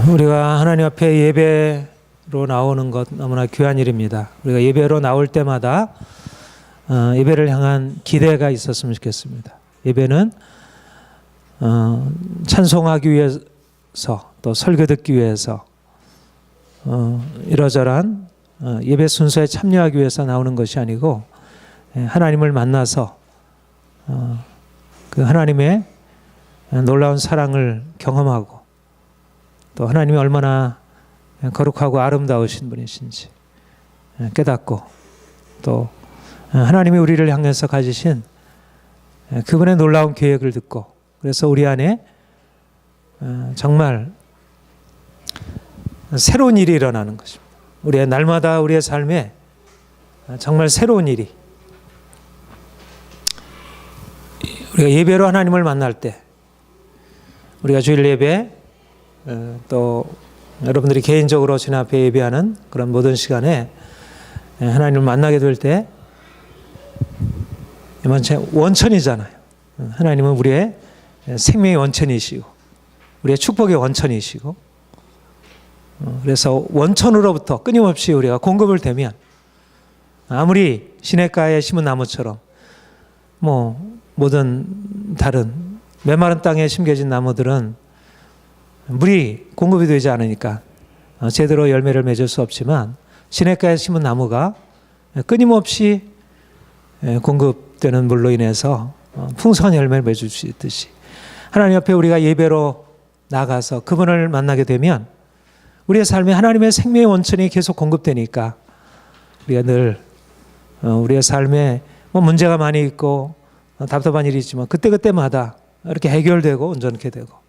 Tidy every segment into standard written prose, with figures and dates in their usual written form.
우리가 하나님 앞에 예배로 나오는 것 너무나 귀한 일입니다. 우리가 예배로 나올 때마다 예배를 향한 기대가 있었으면 좋겠습니다. 예배는 찬송하기 위해서 또 설교 듣기 위해서 이러저러한 예배 순서에 참여하기 위해서 나오는 것이 아니고 하나님을 만나서 그 하나님의 놀라운 사랑을 경험하고 또 하나님이 얼마나 거룩하고 아름다우신 분이신지 깨닫고 또 하나님이 우리를 향해서 가지신 그분의 놀라운 계획을 듣고 그래서 우리 안에 정말 새로운 일이 일어나는 것입니다. 우리의 날마다 우리의 삶에 정말 새로운 일이 우리가 예배로 하나님을 만날 때 우리가 주일 예배 또 여러분들이 개인적으로 주님 앞에 예배하는 그런 모든 시간에 하나님을 만나게 될 때 원천이잖아요. 하나님은 우리의 생명의 원천이시고 우리의 축복의 원천이시고 그래서 원천으로부터 끊임없이 우리가 공급을 되면 아무리 시냇가에 심은 나무처럼 모든 다른 메마른 땅에 심겨진 나무들은 물이 공급이 되지 않으니까 제대로 열매를 맺을 수 없지만 시냇가에 심은 나무가 끊임없이 공급되는 물로 인해서 풍성한 열매를 맺을 수 있듯이 하나님 앞에 우리가 예배로 나가서 그분을 만나게 되면 우리의 삶에 하나님의 생명의 원천이 계속 공급되니까 우리가 늘 우리의 삶에 문제가 많이 있고 답답한 일이 있지만 그때그때마다 이렇게 해결되고 온전케 되고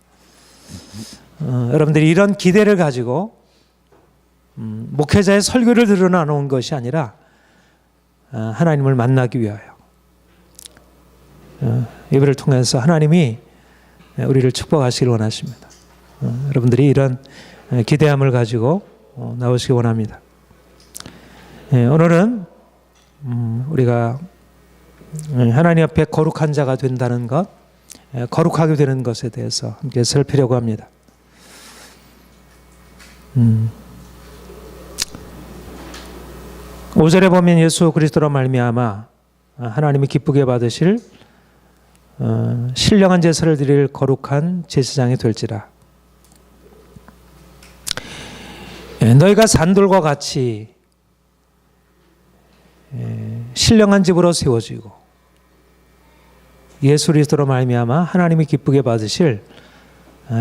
여러분들이 이런 기대를 가지고 목회자의 설교를 들어 나오는 것이 아니라 하나님을 만나기 위하여 예배를 통해서 하나님이 우리를 축복하시길 원하십니다. 여러분들이 이런 기대함을 가지고 나오시기 원합니다. 오늘은 우리가 하나님 앞에 거룩한 자가 된다는 것, 거룩하게 되는 것에 대해서 함께 살피려고 합니다. 5절에 보면 예수 그리스도로 말미암아 하나님이 기쁘게 받으실 신령한 제사를 드릴 거룩한 제사장이 될지라. 너희가 산돌과 같이 신령한 집으로 세워지고 예수 그리스도로 말미암아 하나님이 기쁘게 받으실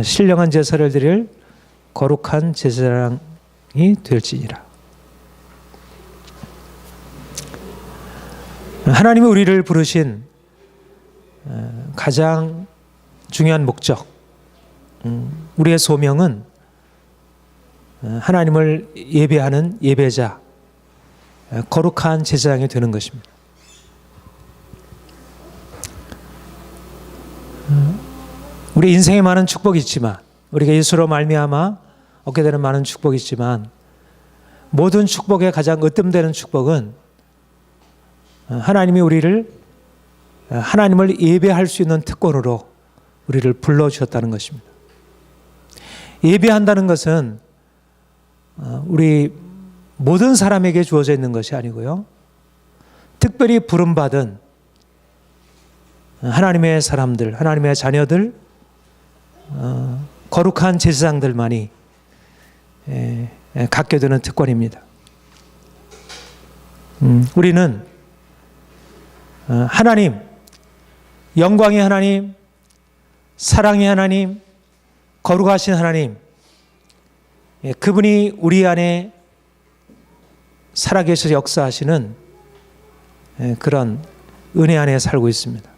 신령한 제사를 드릴 거룩한 제사장이 될지니라. 하나님이 우리를 부르신 가장 중요한 목적, 우리의 소명은 하나님을 예배하는 예배자, 거룩한 제사장이 되는 것입니다. 우리 인생에 많은 축복이 있지만 우리가 예수로 말미암아 얻게 되는 많은 축복이 있지만 모든 축복의 가장 으뜸되는 축복은 하나님이 우리를 하나님을 예배할 수 있는 특권으로 우리를 불러주셨다는 것입니다. 예배한다는 것은 우리 모든 사람에게 주어져 있는 것이 아니고요. 특별히 부름받은 하나님의 사람들, 하나님의 자녀들, 거룩한 제사장들만이 갖게 되는 특권입니다. 우리는 하나님, 영광의 하나님, 사랑의 하나님, 거룩하신 하나님, 그분이 우리 안에 살아계셔서 역사하시는 그런 은혜 안에 살고 있습니다.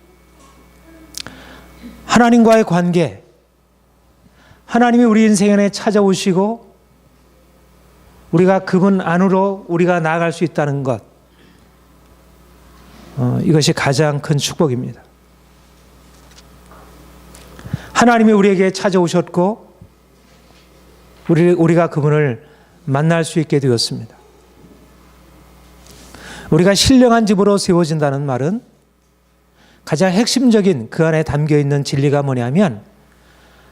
하나님과의 관계, 하나님이 우리 인생 안에 찾아오시고 우리가 그분 안으로 우리가 나아갈 수 있다는 것, 이것이 가장 큰 축복입니다. 하나님이 우리에게 찾아오셨고 우리가 그분을 만날 수 있게 되었습니다. 우리가 신령한 집으로 세워진다는 말은 가장 핵심적인 그 안에 담겨있는 진리가 뭐냐면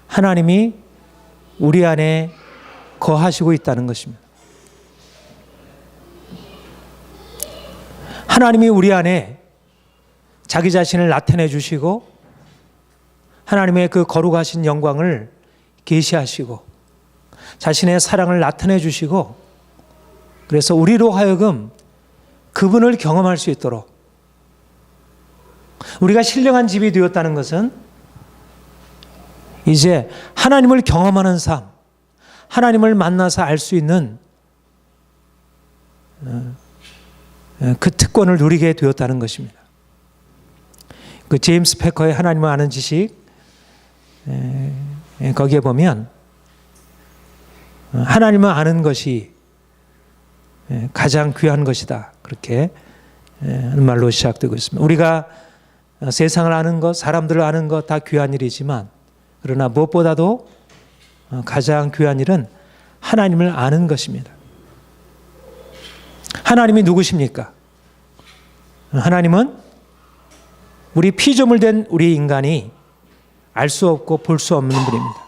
하나님이 우리 안에 거하시고 있다는 것입니다. 하나님이 우리 안에 자기 자신을 나타내 주시고 하나님의 그 거룩하신 영광을 계시하시고 자신의 사랑을 나타내 주시고 그래서 우리로 하여금 그분을 경험할 수 있도록 우리가 신령한 집이 되었다는 것은 이제 하나님을 경험하는 삶, 하나님을 만나서 알 수 있는 그 특권을 누리게 되었다는 것입니다. 그 제임스 패커의 하나님을 아는 지식 거기에 보면 하나님을 아는 것이 가장 귀한 것이다. 그렇게 하는 말로 시작되고 있습니다. 우리가 세상을 아는 것, 사람들을 아는 것 다 귀한 일이지만 그러나 무엇보다도 가장 귀한 일은 하나님을 아는 것입니다. 하나님이 누구십니까? 하나님은 우리 피조물 된 우리 인간이 알 수 없고 볼 수 없는 분입니다.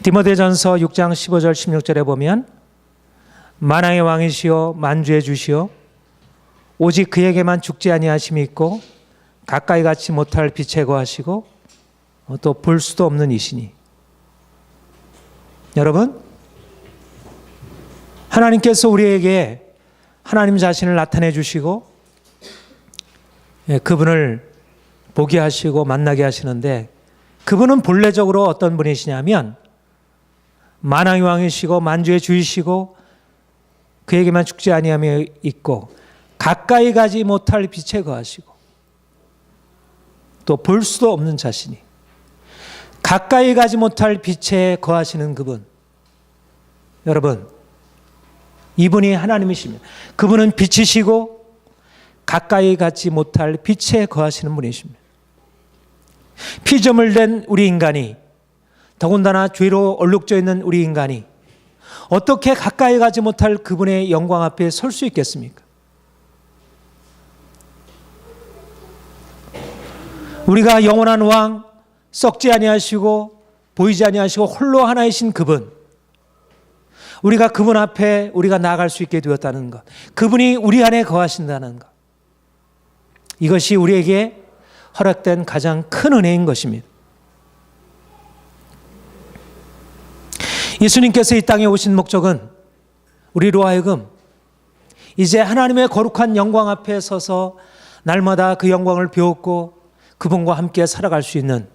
디모데전서 6장 15절 16절에 보면 만왕의 왕이시여 만주의 주시여 오직 그에게만 죽지 아니하심이 있고 가까이 가지 못할 빛에 거하시고 또 볼 수도 없는 이시니. 여러분, 하나님께서 우리에게 하나님 자신을 나타내 주시고 그분을 보게 하시고 만나게 하시는데 그분은 본래적으로 어떤 분이시냐면 만왕의 왕이시고 만주의 주이시고 그에게만 죽지 아니함이 있고 가까이 가지 못할 빛에 거하시고 또 볼 수도 없는 자신이 가까이 가지 못할 빛에 거하시는 그분. 여러분, 이분이 하나님이십니다. 그분은 빛이시고 가까이 가지 못할 빛에 거하시는 분이십니다. 피조물 된 우리 인간이 더군다나 죄로 얼룩져 있는 우리 인간이 어떻게 가까이 가지 못할 그분의 영광 앞에 설 수 있겠습니까? 우리가 영원한 왕, 썩지 아니하시고 보이지 아니하시고 홀로 하나이신 그분, 우리가 그분 앞에 우리가 나아갈 수 있게 되었다는 것, 그분이 우리 안에 거하신다는 것, 이것이 우리에게 허락된 가장 큰 은혜인 것입니다. 예수님께서 이 땅에 오신 목적은 우리로 하여금 이제 하나님의 거룩한 영광 앞에 서서 날마다 그 영광을 배웠고 그분과 함께 살아갈 수 있는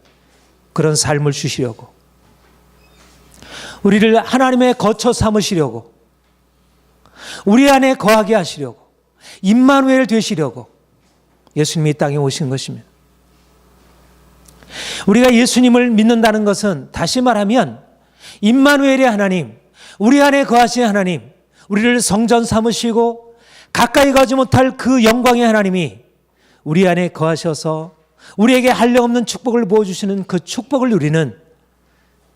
그런 삶을 주시려고, 우리를 하나님의 거처 삼으시려고, 우리 안에 거하게 하시려고, 임마누엘 되시려고 예수님이 이 땅에 오신 것입니다. 우리가 예수님을 믿는다는 것은 다시 말하면 임마누엘의 하나님, 우리 안에 거하신 하나님, 우리를 성전 삼으시고 가까이 가지 못할 그 영광의 하나님이 우리 안에 거하셔서 우리에게 한량없는 축복을 부어주시는 그 축복을 누리는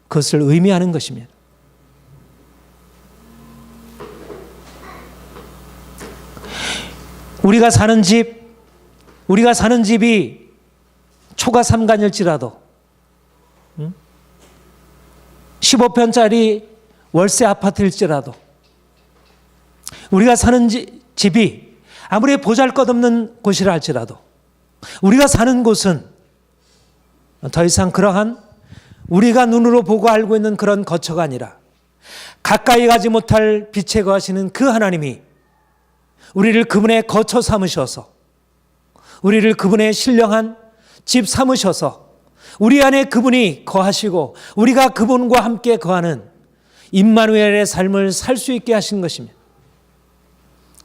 그것을 의미하는 것입니다. 우리가 사는 집이 초가 3간일지라도 15평짜리 월세 아파트일지라도 우리가 사는 집이 아무리 보잘것없는 곳이라 할지라도 우리가 사는 곳은 더 이상 그러한 우리가 눈으로 보고 알고 있는 그런 거처가 아니라 가까이 가지 못할 빛에 거하시는 그 하나님이 우리를 그분의 거처 삼으셔서 우리를 그분의 신령한 집 삼으셔서 우리 안에 그분이 거하시고 우리가 그분과 함께 거하는 임마누엘의 삶을 살 수 있게 하신 것입니다.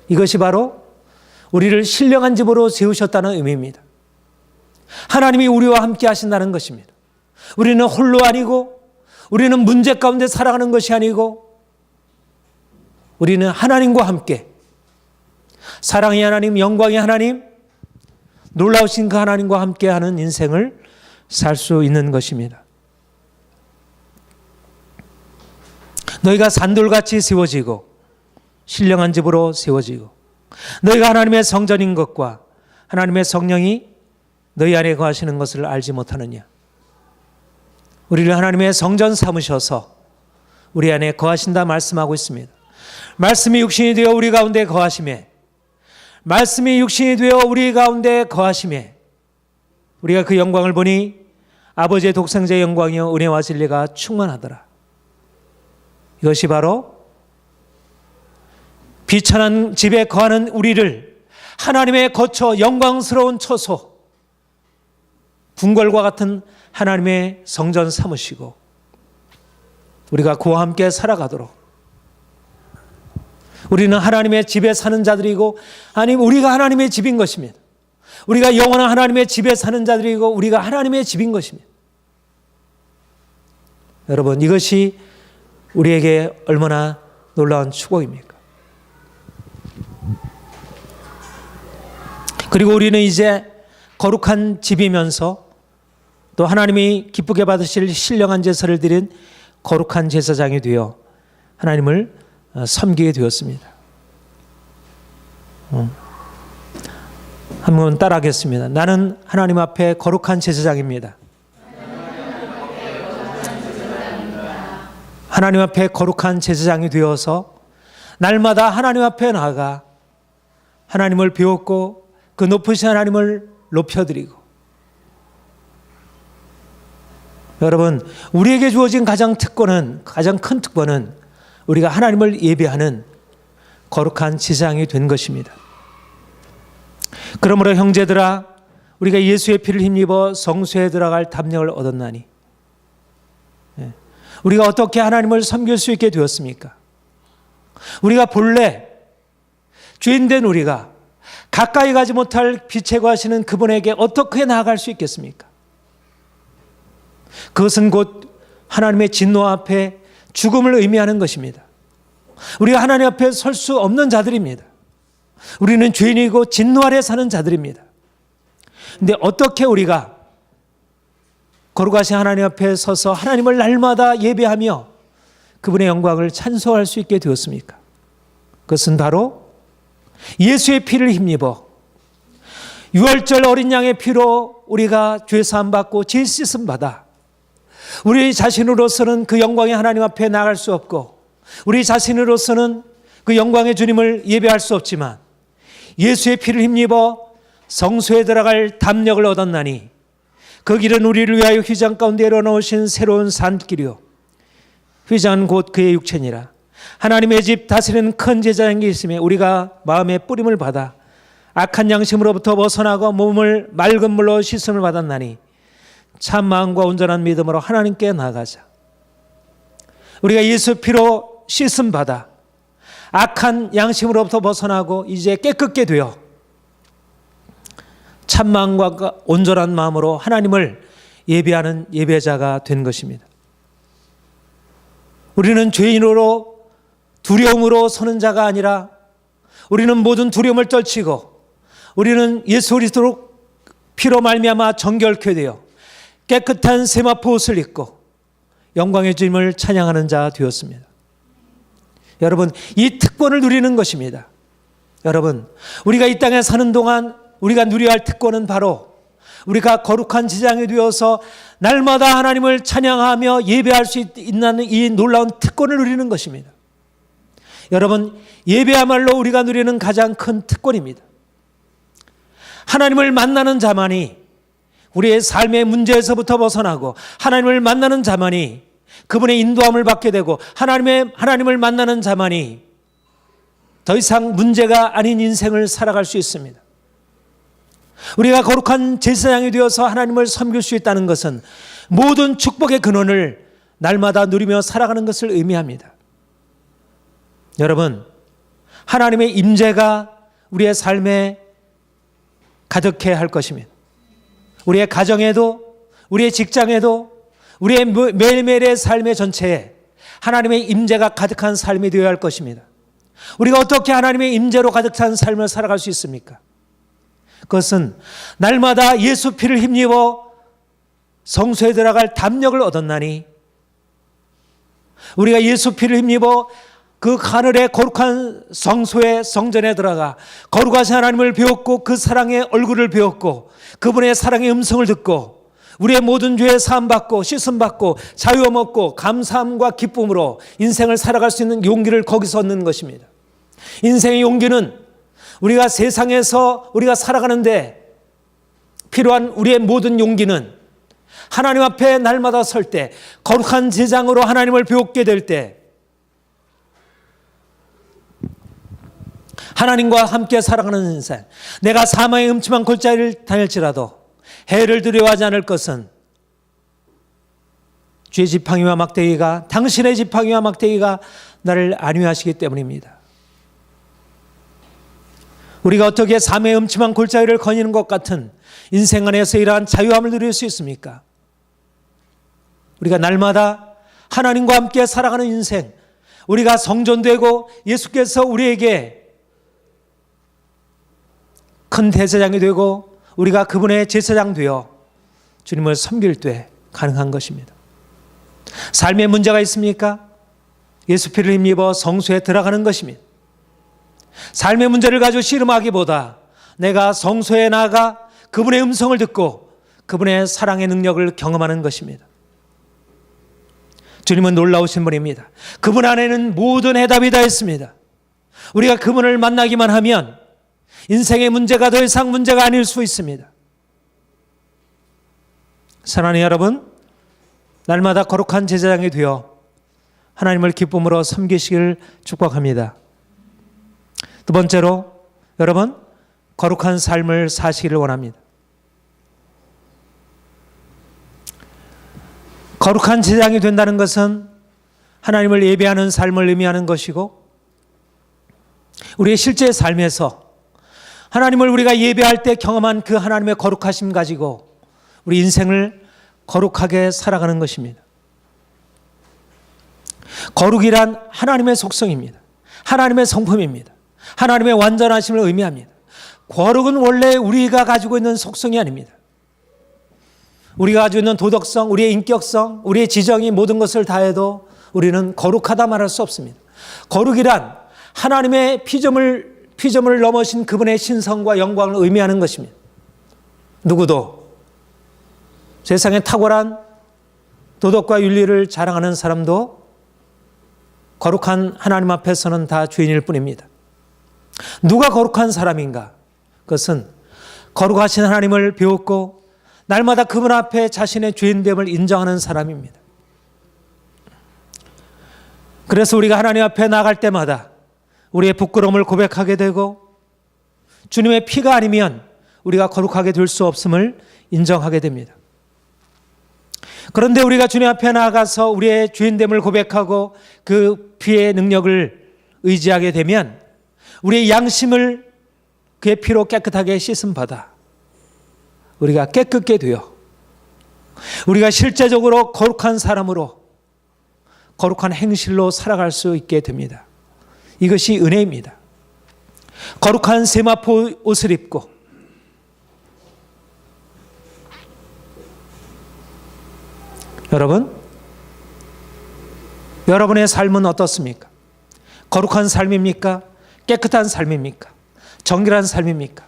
이것이 바로 우리를 신령한 집으로 세우셨다는 의미입니다. 하나님이 우리와 함께 하신다는 것입니다. 우리는 홀로 아니고 우리는 문제 가운데 살아가는 것이 아니고 우리는 하나님과 함께 사랑의 하나님, 영광의 하나님, 놀라우신 그 하나님과 함께하는 인생을 살 수 있는 것입니다. 너희가 산돌같이 세워지고 신령한 집으로 세워지고 너희가 하나님의 성전인 것과 하나님의 성령이 너희 안에 거하시는 것을 알지 못하느냐. 우리를 하나님의 성전 삼으셔서 우리 안에 거하신다 말씀하고 있습니다. 말씀이 육신이 되어 우리 가운데 거하심에, 말씀이 육신이 되어 우리 가운데 거하심에 우리가 그 영광을 보니 아버지의 독생자의 영광이요 은혜와 진리가 충만하더라. 이것이 바로 비천한 집에 거하는 우리를 하나님의 거처, 영광스러운 처소, 궁궐과 같은 하나님의 성전 삼으시고 우리가 그와 함께 살아가도록, 우리는 하나님의 집에 사는 자들이고, 아니 우리가 하나님의 집인 것입니다. 우리가 영원한 하나님의 집에 사는 자들이고 우리가 하나님의 집인 것입니다. 여러분, 이것이 우리에게 얼마나 놀라운 축복입니까? 그리고 우리는 이제 거룩한 집이면서 또 하나님이 기쁘게 받으실 신령한 제사를 드린 거룩한 제사장이 되어 하나님을 섬기게 되었습니다. 한번 따라하겠습니다. 나는 하나님 앞에 거룩한 제사장입니다. 하나님 앞에 거룩한 제사장이 되어서 날마다 하나님 앞에 나아가 하나님을 배웠고 그 높으신 하나님을 높여드리고, 여러분, 우리에게 주어진 가장 큰 특권은 우리가 하나님을 예배하는 거룩한 제사장이 된 것입니다. 그러므로 형제들아, 우리가 예수의 피를 힘입어 성소에 들어갈 담력을 얻었나니, 우리가 어떻게 하나님을 섬길 수 있게 되었습니까? 우리가 본래 죄인된 우리가 가까이 가지 못할 빛에 거하시는 그분에게 어떻게 나아갈 수 있겠습니까? 그것은 곧 하나님의 진노 앞에 죽음을 의미하는 것입니다. 우리가 하나님 앞에 설 수 없는 자들입니다. 우리는 죄인이고 진노 아래 사는 자들입니다. 그런데 어떻게 우리가 거룩하신 하나님 앞에 서서 하나님을 날마다 예배하며 그분의 영광을 찬송할 수 있게 되었습니까? 그것은 바로 예수의 피를 힘입어 유월절 어린 양의 피로 우리가 죄 사함 받고 죄 씻음 받아 우리 자신으로서는 그 영광의 하나님 앞에 나갈 수 없고 우리 자신으로서는 그 영광의 주님을 예배할 수 없지만 예수의 피를 힘입어 성소에 들어갈 담력을 얻었나니 그 길은 우리를 위하여 휘장 가운데 열어놓으신 새로운 산길이요 휘장은 곧 그의 육체니라. 하나님의 집 다스리는 큰 제사장이 있음에 우리가 마음의 뿌림을 받아 악한 양심으로부터 벗어나고 몸을 맑은 물로 씻음을 받았나니 참 마음과 온전한 믿음으로 하나님께 나아가자. 우리가 예수 피로 씻음 받아 악한 양심으로부터 벗어나고 이제 깨끗게 되어 참 마음과 온전한 마음으로 하나님을 예배하는 예배자가 된 것입니다. 우리는 죄인으로 두려움으로 서는 자가 아니라 우리는 모든 두려움을 떨치고 우리는 예수 그리스도 피로 말미암아 정결케 되어 깨끗한 세마포 옷을 입고 영광의 주님을 찬양하는 자 되었습니다. 여러분, 이 특권을 누리는 것입니다. 여러분, 우리가 이 땅에 사는 동안 우리가 누려야 할 특권은 바로 우리가 거룩한 제사장이 되어서 날마다 하나님을 찬양하며 예배할 수 있는 이 놀라운 특권을 누리는 것입니다. 여러분, 예배야말로 우리가 누리는 가장 큰 특권입니다. 하나님을 만나는 자만이 우리의 삶의 문제에서부터 벗어나고 하나님을 만나는 자만이 그분의 인도함을 받게 되고 하나님을 만나는 자만이 더 이상 문제가 아닌 인생을 살아갈 수 있습니다. 우리가 거룩한 제사장이 되어서 하나님을 섬길 수 있다는 것은 모든 축복의 근원을 날마다 누리며 살아가는 것을 의미합니다. 여러분, 하나님의 임재가 우리의 삶에 가득해야 할 것입니다. 우리의 가정에도, 우리의 직장에도, 우리의 매일매일의 삶의 전체에 하나님의 임재가 가득한 삶이 되어야 할 것입니다. 우리가 어떻게 하나님의 임재로 가득 찬 삶을 살아갈 수 있습니까? 그것은 날마다 예수 피를 힘입어 성소에 들어갈 담력을 얻었나니 우리가 예수 피를 힘입어 그 하늘의 거룩한 성소의 성전에 들어가 거룩하신 하나님을 배웠고 그 사랑의 얼굴을 배웠고 그분의 사랑의 음성을 듣고 우리의 모든 죄에 사함받고 씻음받고 자유 얻고 감사함과 기쁨으로 인생을 살아갈 수 있는 용기를 거기서 얻는 것입니다. 인생의 용기는 우리가 세상에서 우리가 살아가는데 필요한 우리의 모든 용기는 하나님 앞에 날마다 설 때, 거룩한 제장으로 하나님을 배우게 될 때, 하나님과 함께 살아가는 인생, 내가 사망의 음침한 골짜기를 다닐지라도 해를 두려워하지 않을 것은 주의 지팡이와 막대기가, 당신의 지팡이와 막대기가 나를 안위하시기 때문입니다. 우리가 어떻게 삶의 음침한 골짜기를 거니는 것 같은 인생 안에서 이러한 자유함을 누릴 수 있습니까? 우리가 날마다 하나님과 함께 살아가는 인생, 우리가 성전되고 예수께서 우리에게 큰 대제사장이 되고 우리가 그분의 제사장 되어 주님을 섬길 때 가능한 것입니다. 삶에 문제가 있습니까? 예수 피를 힘입어 성소에 들어가는 것입니다. 삶의 문제를 가지고 씨름하기보다 내가 성소에 나아가 그분의 음성을 듣고 그분의 사랑의 능력을 경험하는 것입니다. 주님은 놀라우신 분입니다. 그분 안에는 모든 해답이 다 있습니다. 우리가 그분을 만나기만 하면 인생의 문제가 더 이상 문제가 아닐 수 있습니다. 사랑하는 여러분, 날마다 거룩한 제사장이 되어 하나님을 기쁨으로 섬기시길 축복합니다. 두 번째로, 여러분, 거룩한 삶을 사시기를 원합니다. 거룩한 제사장이 된다는 것은 하나님을 예배하는 삶을 의미하는 것이고, 우리의 실제 삶에서 하나님을 우리가 예배할 때 경험한 그 하나님의 거룩하심 가지고 우리 인생을 거룩하게 살아가는 것입니다. 거룩이란 하나님의 속성입니다. 하나님의 성품입니다. 하나님의 완전하심을 의미합니다. 거룩은 원래 우리가 가지고 있는 속성이 아닙니다. 우리가 가지고 있는 도덕성, 우리의 인격성, 우리의 지정이 모든 것을 다해도 우리는 거룩하다 말할 수 없습니다. 거룩이란 하나님의 피조물 넘으신 그분의 신성과 영광을 의미하는 것입니다. 누구도 세상에 탁월한 도덕과 윤리를 자랑하는 사람도 거룩한 하나님 앞에서는 다 죄인일 뿐입니다. 누가 거룩한 사람인가? 그것은 거룩하신 하나님을 배웠고 날마다 그분 앞에 자신의 죄인됨을 인정하는 사람입니다. 그래서 우리가 하나님 앞에 나아갈 때마다 우리의 부끄러움을 고백하게 되고 주님의 피가 아니면 우리가 거룩하게 될 수 없음을 인정하게 됩니다. 그런데 우리가 주님 앞에 나아가서 우리의 죄인됨을 고백하고 그 피의 능력을 의지하게 되면 우리의 양심을 그의 피로 깨끗하게 씻음받아 우리가 깨끗게 되어 우리가 실제적으로 거룩한 사람으로 거룩한 행실로 살아갈 수 있게 됩니다. 이것이 은혜입니다. 거룩한 세마포 옷을 입고 여러분의 삶은 어떻습니까? 거룩한 삶입니까? 깨끗한 삶입니까? 정결한 삶입니까?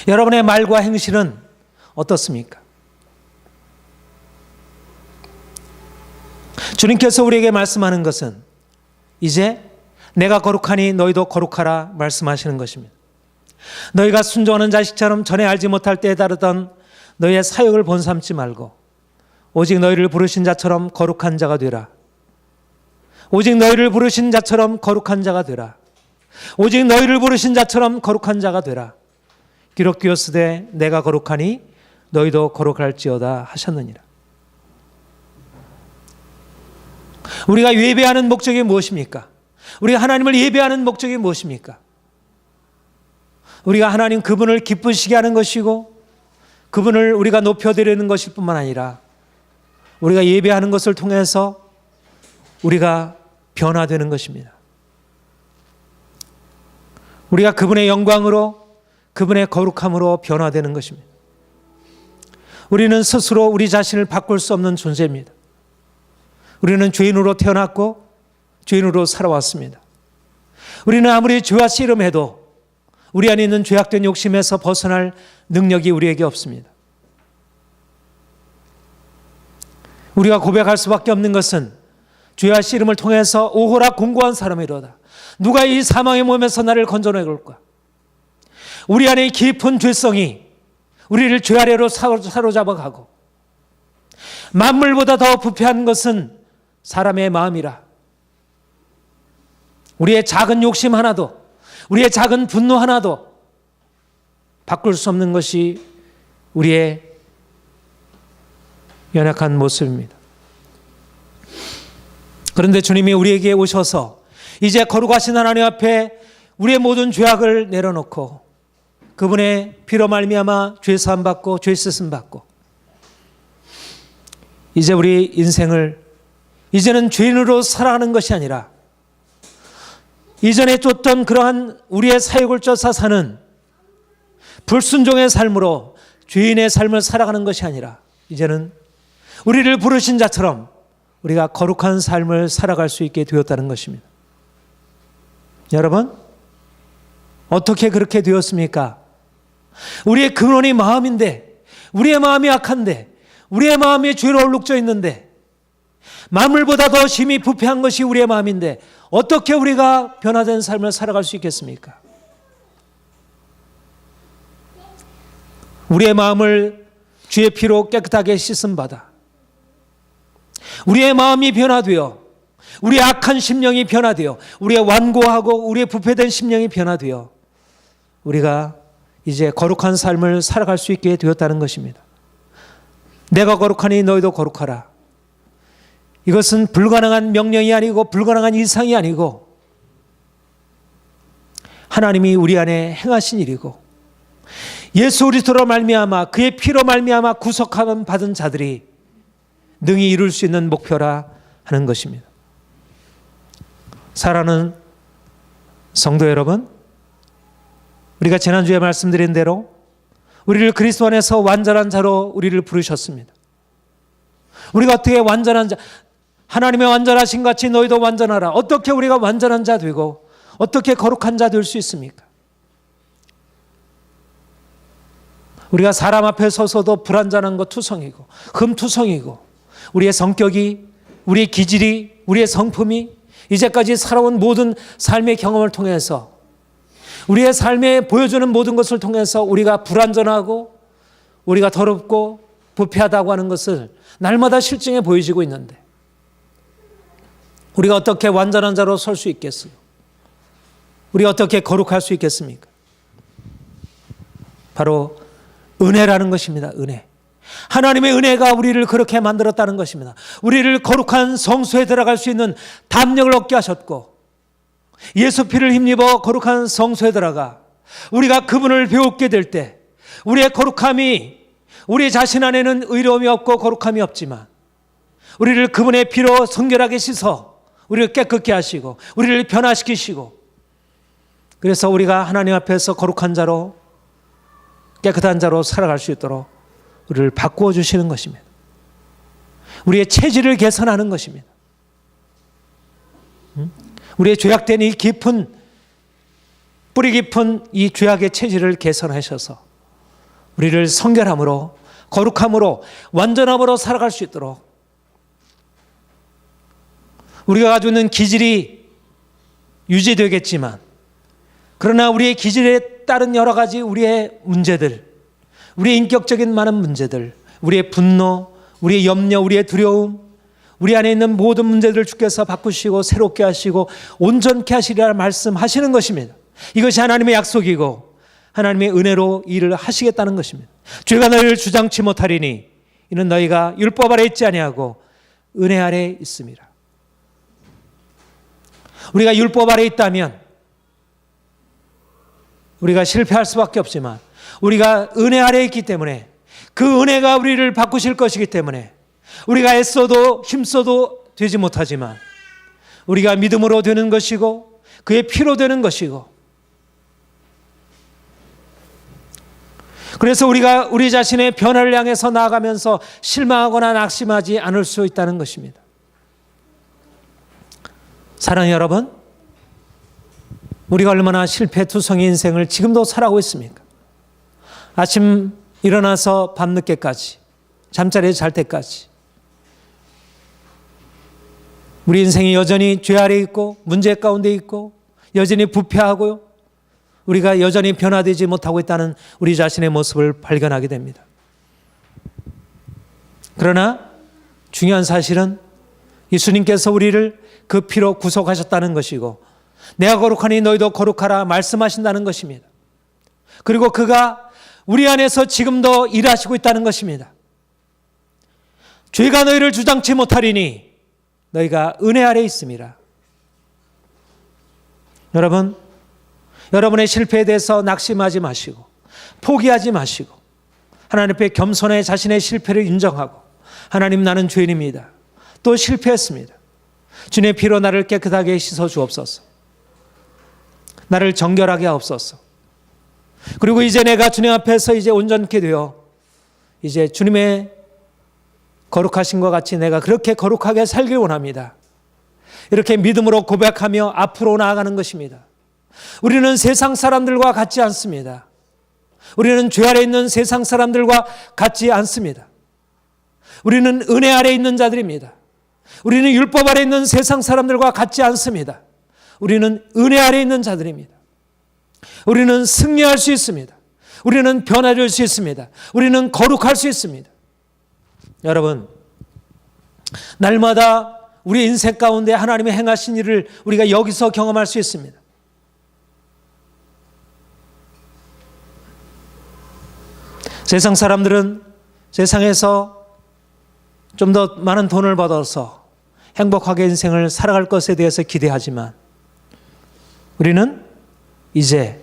여러분의 말과 행실은 어떻습니까? 주님께서 우리에게 말씀하는 것은 이제 내가 거룩하니 너희도 거룩하라 말씀하시는 것입니다. 너희가 순종하는 자식처럼 전에 알지 못할 때에 다르던 너희의 사역을 본삼지 말고 오직 너희를 부르신 자처럼 거룩한 자가 되라. 오직 너희를 부르신 자처럼 거룩한 자가 되라. 오직 너희를 부르신 자처럼 거룩한 자가 되라. 기록되었으되 내가 거룩하니 너희도 거룩할지어다 하셨느니라. 우리가 예배하는 목적이 무엇입니까? 우리가 하나님을 예배하는 목적이 무엇입니까? 우리가 하나님 그분을 기쁘시게 하는 것이고 그분을 우리가 높여드리는 것일 뿐만 아니라 우리가 예배하는 것을 통해서 우리가 변화되는 것입니다. 우리가 그분의 영광으로 그분의 거룩함으로 변화되는 것입니다. 우리는 스스로 우리 자신을 바꿀 수 없는 존재입니다. 우리는 죄인으로 태어났고 죄인으로 살아왔습니다. 우리는 아무리 죄와 씨름해도 우리 안에 있는 죄악된 욕심에서 벗어날 능력이 우리에게 없습니다. 우리가 고백할 수밖에 없는 것은 주의 씨름을 통해서 오호라 공고한 사람이로다. 누가 이 사망의 몸에서 나를 건져내올까? 우리 안에 깊은 죄성이 우리를 죄 아래로 사로잡아 가고 만물보다 더 부패한 것은 사람의 마음이라. 우리의 작은 욕심 하나도, 우리의 작은 분노 하나도 바꿀 수 없는 것이 우리의 연약한 모습입니다. 그런데 주님이 우리에게 오셔서 이제 거룩하신 하나님 앞에 우리의 모든 죄악을 내려놓고 그분의 피로 말미암아 죄 사함 받고 죄 씻음 받고 이제 우리 인생을 이제는 죄인으로 살아가는 것이 아니라 이전에 쫓던 그러한 우리의 사욕을 쫓아 사는 불순종의 삶으로 죄인의 삶을 살아가는 것이 아니라 이제는 우리를 부르신 자처럼 우리가 거룩한 삶을 살아갈 수 있게 되었다는 것입니다. 여러분, 어떻게 그렇게 되었습니까? 우리의 근원이 마음인데, 우리의 마음이 악한데, 우리의 마음이 죄로 얼룩져 있는데, 만물보다 더 심히 부패한 것이 우리의 마음인데 어떻게 우리가 변화된 삶을 살아갈 수 있겠습니까? 우리의 마음을 주의 피로 깨끗하게 씻음 받아 우리의 마음이 변화되어 우리의 악한 심령이 변화되어 우리의 완고하고 우리의 부패된 심령이 변화되어 우리가 이제 거룩한 삶을 살아갈 수 있게 되었다는 것입니다. 내가 거룩하니 너희도 거룩하라. 이것은 불가능한 명령이 아니고 불가능한 이상이 아니고 하나님이 우리 안에 행하신 일이고 예수 그리스도로 말미암아 그의 피로 말미암아 구속함 받은 자들이 능히 이룰 수 있는 목표라 하는 것입니다. 사랑하는 성도 여러분, 우리가 지난주에 말씀드린 대로 우리를 그리스도 안에서 완전한 자로 우리를 부르셨습니다. 우리가 어떻게 완전한 자, 하나님의 완전하신 같이 너희도 완전하라. 어떻게 우리가 완전한 자 되고 어떻게 거룩한 자 될 수 있습니까? 우리가 사람 앞에 서서도 불완전한 것 투성이고 흠투성이고 우리의 성격이, 우리의 기질이, 우리의 성품이 이제까지 살아온 모든 삶의 경험을 통해서 우리의 삶에 보여주는 모든 것을 통해서 우리가 불완전하고 우리가 더럽고 부패하다고 하는 것을 날마다 실증해 보여지고 있는데 우리가 어떻게 완전한 자로 설 수 있겠어요? 우리가 어떻게 거룩할 수 있겠습니까? 바로 은혜라는 것입니다. 은혜. 하나님의 은혜가 우리를 그렇게 만들었다는 것입니다. 우리를 거룩한 성소에 들어갈 수 있는 담력을 얻게 하셨고 예수 피를 힘입어 거룩한 성소에 들어가 우리가 그분을 배우게 될 때 우리의 거룩함이 우리 자신 안에는 의로움이 없고 거룩함이 없지만 우리를 그분의 피로 성결하게 씻어 우리를 깨끗게 하시고 우리를 변화시키시고 그래서 우리가 하나님 앞에서 거룩한 자로 깨끗한 자로 살아갈 수 있도록 우리를 바꾸어 주시는 것입니다. 우리의 체질을 개선하는 것입니다. 우리의 죄악된 이 깊은 뿌리 깊은 이 죄악의 체질을 개선하셔서 우리를 성결함으로 거룩함으로 완전함으로 살아갈 수 있도록 우리가 가지고 있는 기질이 유지되겠지만 그러나 우리의 기질에 따른 여러 가지 우리의 문제들, 우리의 인격적인 많은 문제들, 우리의 분노, 우리의 염려, 우리의 두려움, 우리 안에 있는 모든 문제들을 주께서 바꾸시고 새롭게 하시고 온전케 하시리라 말씀하시는 것입니다. 이것이 하나님의 약속이고 하나님의 은혜로 일을 하시겠다는 것입니다. 죄가 너희를 주장치 못하리니 이는 너희가 율법 아래 있지 아니하고 은혜 아래 있음이라. 우리가 율법 아래 있다면 우리가 실패할 수밖에 없지만 우리가 은혜 아래 있기 때문에 그 은혜가 우리를 바꾸실 것이기 때문에 우리가 애써도 힘써도 되지 못하지만 우리가 믿음으로 되는 것이고 그의 피로 되는 것이고 그래서 우리가 우리 자신의 변화를 향해서 나아가면서 실망하거나 낙심하지 않을 수 있다는 것입니다. 사랑하는 여러분, 우리가 얼마나 실패투성이 인생을 지금도 살아가고 있습니까? 아침 일어나서 밤늦게까지 잠자리에 잘 때까지 우리 인생이 여전히 죄 아래 있고 문제 가운데 있고 여전히 부패하고요. 우리가 여전히 변화되지 못하고 있다는 우리 자신의 모습을 발견하게 됩니다. 그러나 중요한 사실은 예수님께서 우리를 그 피로 구속하셨다는 것이고 내가 거룩하니 너희도 거룩하라 말씀하신다는 것입니다. 그리고 그가 우리 안에서 지금도 일하시고 있다는 것입니다. 죄가 너희를 주장치 못하리니 너희가 은혜 아래 있음이라. 여러분, 여러분의 실패에 대해서 낙심하지 마시고 포기하지 마시고 하나님 앞에 겸손해 자신의 실패를 인정하고 하나님 나는 죄인입니다. 또 실패했습니다. 주님의 피로 나를 깨끗하게 씻어 주옵소서. 나를 정결하게 하옵소서. 그리고 이제 내가 주님 앞에서 이제 온전케 되어 이제 주님의 거룩하신 것 같이 내가 그렇게 거룩하게 살길 원합니다. 이렇게 믿음으로 고백하며 앞으로 나아가는 것입니다. 우리는 세상 사람들과 같지 않습니다. 우리는 죄 아래 있는 세상 사람들과 같지 않습니다. 우리는 은혜 아래 있는 자들입니다. 우리는 율법 아래 있는 세상 사람들과 같지 않습니다. 우리는 은혜 아래 있는 자들입니다. 우리는 승리할 수 있습니다. 우리는 변화될 수 있습니다. 우리는 거룩할 수 있습니다. 여러분, 날마다 우리 인생 가운데 하나님의 행하신 일을 우리가 여기서 경험할 수 있습니다. 세상 사람들은 세상에서 좀 더 많은 돈을 받아서 행복하게 인생을 살아갈 것에 대해서 기대하지만 우리는 이제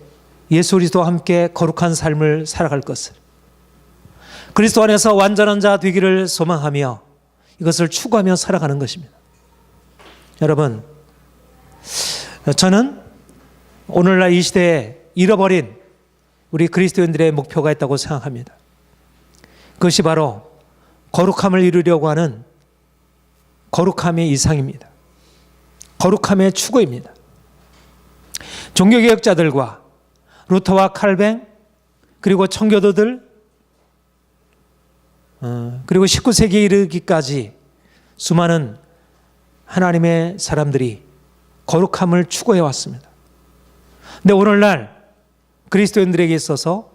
예수 그리스도와 함께 거룩한 삶을 살아갈 것을, 그리스도 안에서 완전한 자 되기를 소망하며 이것을 추구하며 살아가는 것입니다. 여러분, 저는 오늘날 이 시대에 잃어버린 우리 그리스도인들의 목표가 있다고 생각합니다. 그것이 바로 거룩함을 이루려고 하는 거룩함의 이상입니다. 거룩함의 추구입니다. 종교개혁자들과 루터와 칼뱅 그리고 청교도들 그리고 19세기에 이르기까지 수많은 하나님의 사람들이 거룩함을 추구해 왔습니다. 근데 오늘날 그리스도인들에게 있어서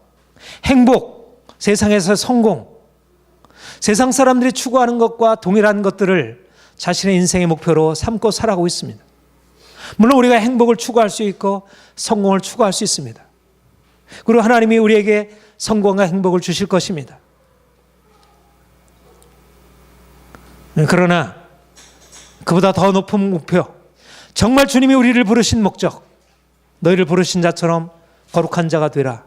행복, 세상에서 성공, 세상 사람들이 추구하는 것과 동일한 것들을 자신의 인생의 목표로 삼고 살아가고 있습니다. 물론 우리가 행복을 추구할 수 있고 성공을 추구할 수 있습니다. 그리고 하나님이 우리에게 성공과 행복을 주실 것입니다. 그러나 그보다 더 높은 목표, 정말 주님이 우리를 부르신 목적, 너희를 부르신 자처럼 거룩한 자가 되라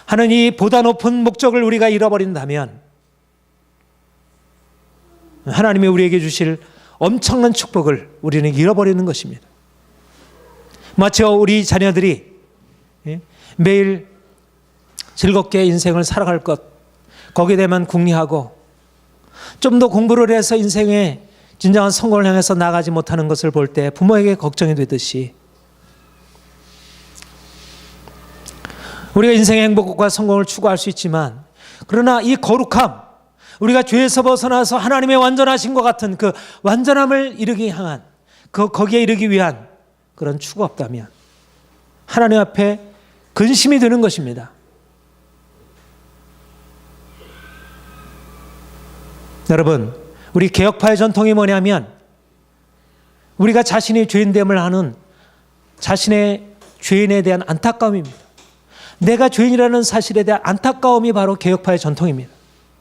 하는 이 보다 높은 목적을 우리가 잃어버린다면 하나님이 우리에게 주실 엄청난 축복을 우리는 잃어버리는 것입니다. 마치 우리 자녀들이 매일 즐겁게 인생을 살아갈 것, 거기에 대해만 궁리하고 좀 더 공부를 해서 인생의 진정한 성공을 향해서 나가지 못하는 것을 볼 때 부모에게 걱정이 되듯이 우리가 인생의 행복과 성공을 추구할 수 있지만 그러나 이 거룩함, 우리가 죄에서 벗어나서 하나님의 완전하신 것 같은 그 완전함을 이루기 향한 거기에 이르기 위한 그런 추구가 없다면 하나님 앞에 근심이 되는 것입니다. 여러분, 우리 개혁파의 전통이 뭐냐면 우리가 자신이 죄인됨을 하는 자신의 죄인에 대한 안타까움입니다. 내가 죄인이라는 사실에 대한 안타까움이 바로 개혁파의 전통입니다.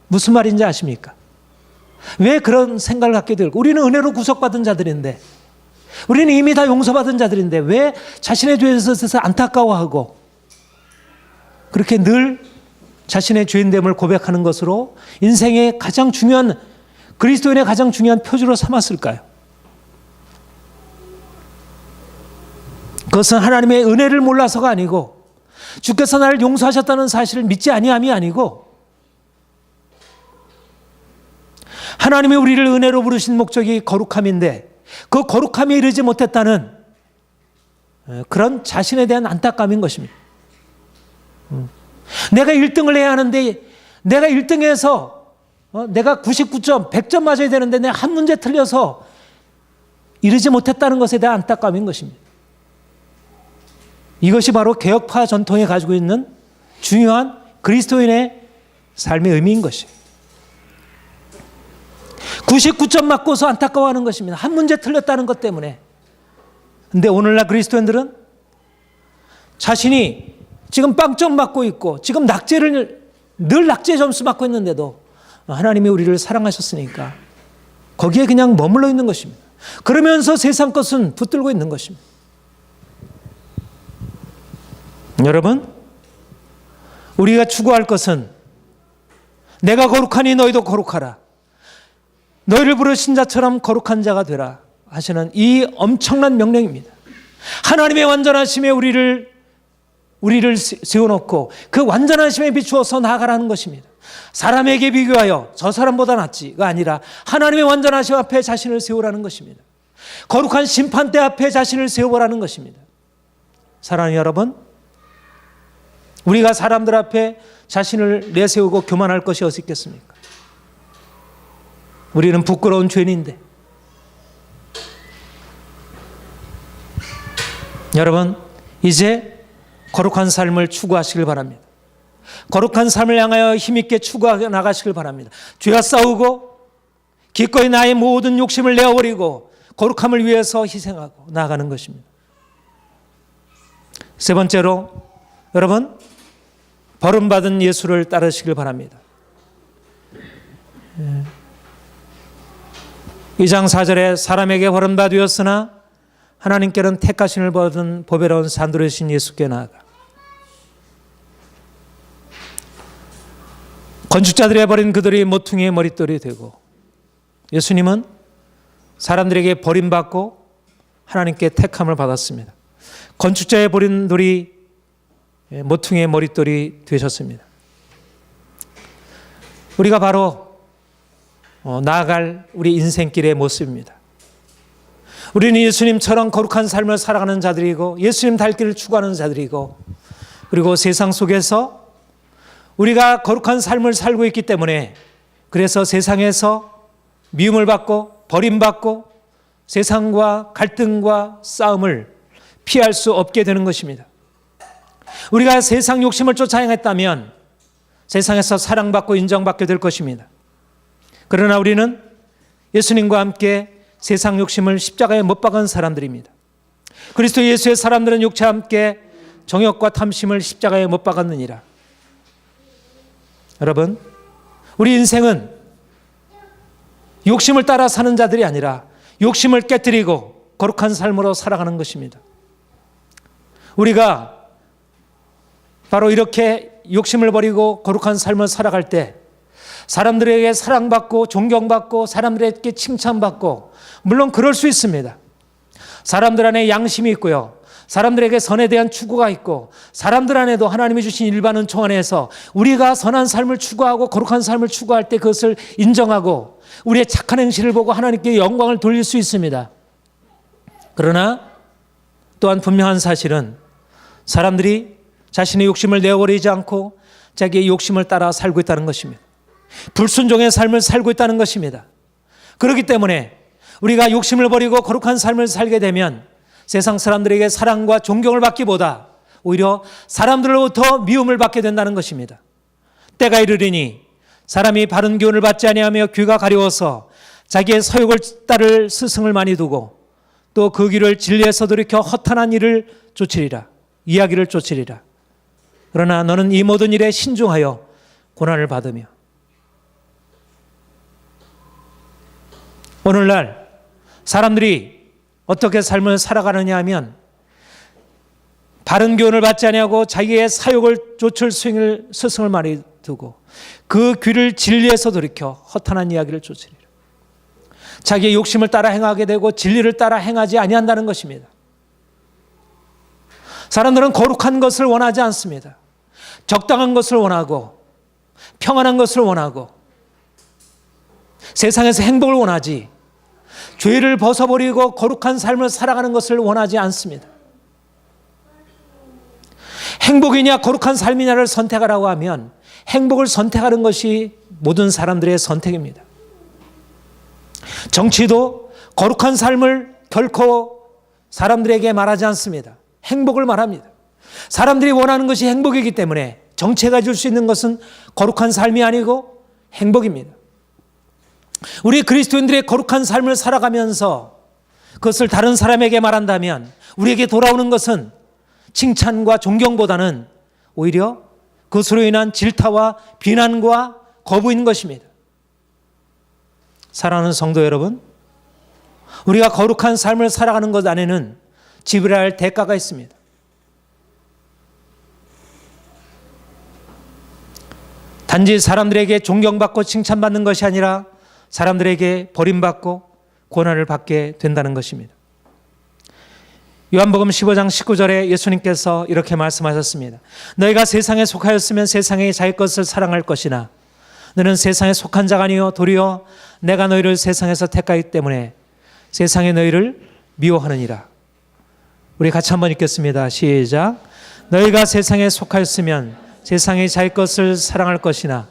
무슨 말인지 아십니까? 왜 그런 생각을 갖게 될까? 우리는 은혜로 구속받은 자들인데, 우리는 이미 다 용서받은 자들인데 왜 자신의 죄에 대해서 안타까워하고 그렇게 늘 자신의 죄인됨을 고백하는 것으로 인생의 가장 중요한, 그리스도인의 가장 중요한 표주로 삼았을까요? 그것은 하나님의 은혜를 몰라서가 아니고 주께서 나를 용서하셨다는 사실을 믿지 아니함이 아니고 하나님이 우리를 은혜로 부르신 목적이 거룩함인데 그 거룩함에 이르지 못했다는 그런 자신에 대한 안타까움인 것입니다. 내가 1등을 해야 하는데 내가 1등해서 내가 99점, 100점 맞아야 되는데 내가 한 문제 틀려서 이르지 못했다는 것에 대한 안타까움인 것입니다. 이것이 바로 개혁파 전통에 가지고 있는 중요한 그리스도인의 삶의 의미인 것이에요. 99점 맞고서 안타까워하는 것입니다. 한 문제 틀렸다는 것 때문에. 근데 오늘날 그리스도인들은 자신이 지금 빵점 맞고 있고 지금 늘 낙제 점수 맞고 있는데도 하나님이 우리를 사랑하셨으니까 거기에 그냥 머물러 있는 것입니다. 그러면서 세상 것은 붙들고 있는 것입니다. 여러분, 우리가 추구할 것은 내가 거룩하니 너희도 거룩하라. 너희를 부르신 자처럼 거룩한 자가 되라 하시는 이 엄청난 명령입니다. 하나님의 완전하심에 우리를 세워놓고 그 완전하심에 비추어서 나아가라는 것입니다. 사람에게 비교하여 저 사람보다 낫지가 아니라 하나님의 완전하심 앞에 자신을 세우라는 것입니다. 거룩한 심판대 앞에 자신을 세워보라는 것입니다. 사랑하는 여러분, 우리가 사람들 앞에 자신을 내세우고 교만할 것이 어디 있겠습니까? 우리는 부끄러운 죄인인데. 여러분, 이제 거룩한 삶을 추구하시길 바랍니다. 거룩한 삶을 향하여 힘있게 추구하게 나가시길 바랍니다. 죄와 싸우고 기꺼이 나의 모든 욕심을 내어버리고 거룩함을 위해서 희생하고 나아가는 것입니다. 세 번째로, 여러분, 버림받은 예수를 따르시길 바랍니다. 2장 4절에 사람에게 버림받으었으나 하나님께는 택하심을 받은 보배로운 산들이신 예수께 나아가. 건축자들이 버린 그들이 모퉁이의 머릿돌이 되고, 예수님은 사람들에게 버림받고 하나님께 택함을 받았습니다. 건축자의 버린 돌이 모퉁이의 머릿돌이 되셨습니다. 우리가 바로 나아갈 우리 인생길의 모습입니다. 우리는 예수님처럼 거룩한 삶을 살아가는 자들이고 예수님 닮기를 추구하는 자들이고, 그리고 세상 속에서 우리가 거룩한 삶을 살고 있기 때문에 그래서 세상에서 미움을 받고 버림받고 세상과 갈등과 싸움을 피할 수 없게 되는 것입니다. 우리가 세상 욕심을 쫓아 행했다면 세상에서 사랑받고 인정받게 될 것입니다. 그러나 우리는 예수님과 함께 세상 욕심을 십자가에 못 박은 사람들입니다. 그리스도 예수의 사람들은 육체와 함께 정욕과 탐심을 십자가에 못 박았느니라. 여러분, 우리 인생은 욕심을 따라 사는 자들이 아니라 욕심을 깨뜨리고 거룩한 삶으로 살아가는 것입니다. 우리가 바로 이렇게 욕심을 버리고 거룩한 삶을 살아갈 때 사람들에게 사랑받고 존경받고 사람들에게 칭찬받고, 물론 그럴 수 있습니다. 사람들 안에 양심이 있고요, 사람들에게 선에 대한 추구가 있고, 사람들 안에도 하나님이 주신 일반 은총 안에서 우리가 선한 삶을 추구하고 거룩한 삶을 추구할 때 그것을 인정하고 우리의 착한 행실을 보고 하나님께 영광을 돌릴 수 있습니다. 그러나 또한 분명한 사실은 사람들이 자신의 욕심을 내어버리지 않고 자기의 욕심을 따라 살고 있다는 것입니다. 불순종의 삶을 살고 있다는 것입니다. 그렇기 때문에 우리가 욕심을 버리고 거룩한 삶을 살게 되면 세상 사람들에게 사랑과 존경을 받기보다 오히려 사람들로부터 미움을 받게 된다는 것입니다. 때가 이르리니 사람이 바른 교훈을 받지 아니하며 귀가 가려워서 자기의 서욕을 따를 스승을 많이 두고 또 그 길을 진리에서 돌이켜 허탄한 일을 쫓으리라. 이야기를 쫓으리라. 그러나 너는 이 모든 일에 신중하여 고난을 받으며. 오늘날 사람들이 어떻게 삶을 살아가느냐 하면 바른 교훈을 받지 아니하고 자기의 사욕을 쫓을 스승을 많이 두고 그 귀를 진리에서 돌이켜 허탄한 이야기를 쫓으리라. 자기의 욕심을 따라 행하게 되고 진리를 따라 행하지 아니한다는 것입니다. 사람들은 거룩한 것을 원하지 않습니다. 적당한 것을 원하고 평안한 것을 원하고 세상에서 행복을 원하지 죄를 벗어버리고 거룩한 삶을 살아가는 것을 원하지 않습니다. 행복이냐 거룩한 삶이냐를 선택하라고 하면 행복을 선택하는 것이 모든 사람들의 선택입니다. 정치도 거룩한 삶을 결코 사람들에게 말하지 않습니다. 행복을 말합니다. 사람들이 원하는 것이 행복이기 때문에 정체가 줄 수 있는 것은 거룩한 삶이 아니고 행복입니다. 우리 그리스도인들의 거룩한 삶을 살아가면서 그것을 다른 사람에게 말한다면 우리에게 돌아오는 것은 칭찬과 존경보다는 오히려 그것으로 인한 질타와 비난과 거부인 것입니다. 사랑하는 성도 여러분, 우리가 거룩한 삶을 살아가는 것 안에는 지불해야 할 대가가 있습니다. 단지 사람들에게 존경받고 칭찬받는 것이 아니라 사람들에게 버림받고 고난을 받게 된다는 것입니다. 요한복음 15장 19절에 예수님께서 이렇게 말씀하셨습니다. 너희가 세상에 속하였으면 세상이 자기 것을 사랑할 것이나 너는 세상에 속한 자가 아니요 도리어 내가 너희를 세상에서 택하기 때문에 세상에 너희를 미워하느니라. 우리 같이 한번 읽겠습니다. 시작. 너희가 세상에 속하였으면 세상이 자기 것을 사랑할 것이나